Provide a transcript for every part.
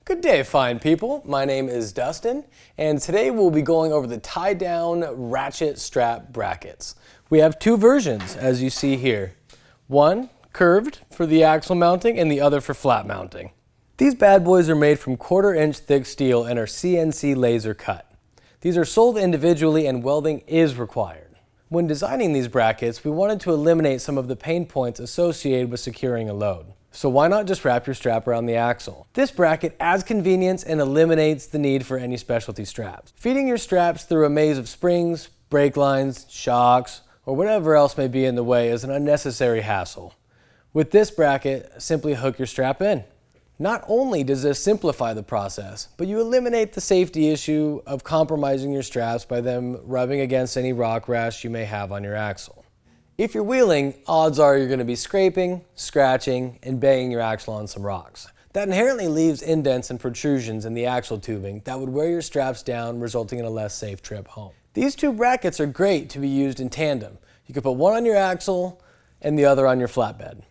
Good day, fine people. My name is Dustin, and today we'll be going over the tie-down ratchet strap brackets. We have two versions, as you see here. One curved for the axle mounting and the other for flat mounting. These bad boys are made from 1/4 inch thick steel and are CNC laser cut. These are sold individually and welding is required. When designing these brackets, we wanted to eliminate some of the pain points associated with securing a load. So why not just wrap your strap around the axle? This bracket adds convenience and eliminates the need for any specialty straps. Feeding your straps through a maze of springs, brake lines, shocks, or whatever else may be in the way is an unnecessary hassle. With this bracket, simply hook your strap in. Not only does this simplify the process, but you eliminate the safety issue of compromising your straps by them rubbing against any rock rash you may have on your axle. If you're wheeling, odds are you're going to be scraping, scratching, and banging your axle on some rocks. That inherently leaves indents and protrusions in the axle tubing that would wear your straps down, resulting in a less safe trip home. These two brackets are great to be used in tandem. You can put one on your axle and the other on your flatbed.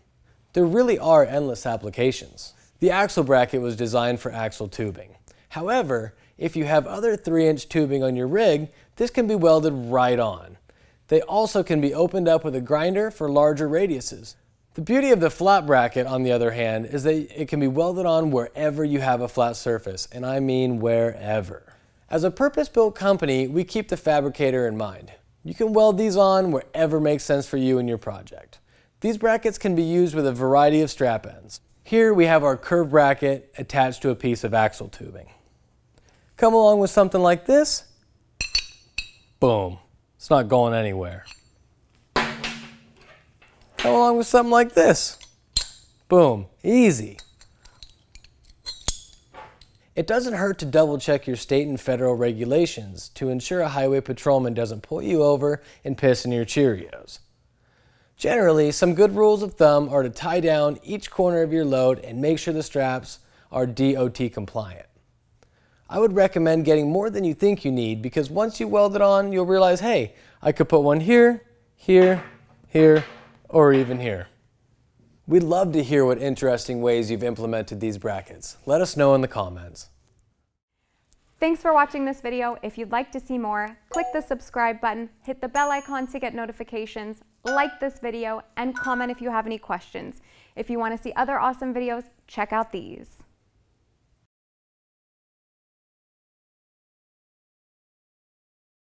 There really are endless applications. The axle bracket was designed for axle tubing. However, if you have other 3-inch tubing on your rig, this can be welded right on. They also can be opened up with a grinder for larger radiuses. The beauty of the flat bracket, on the other hand, is that it can be welded on wherever you have a flat surface, and I mean wherever. As a purpose-built company, we keep the fabricator in mind. You can weld these on wherever makes sense for you and your project. These brackets can be used with a variety of strap ends. Here we have our curved bracket attached to a piece of axle tubing. Come along with something like this, boom. It's not going anywhere. Come along with something like this. Boom, easy. It doesn't hurt to double check your state and federal regulations to ensure a highway patrolman doesn't pull you over and piss in your Cheerios. Generally, some good rules of thumb are to tie down each corner of your load and make sure the straps are DOT compliant. I would recommend getting more than you think you need because once you weld it on, you'll realize, hey, I could put one here, here, here, or even here. We'd love to hear what interesting ways you've implemented these brackets. Let us know in the comments. Thanks for watching this video. If you'd like to see more, click the subscribe button, hit the bell icon to get notifications, like this video, and comment if you have any questions. If you want to see other awesome videos, check out these.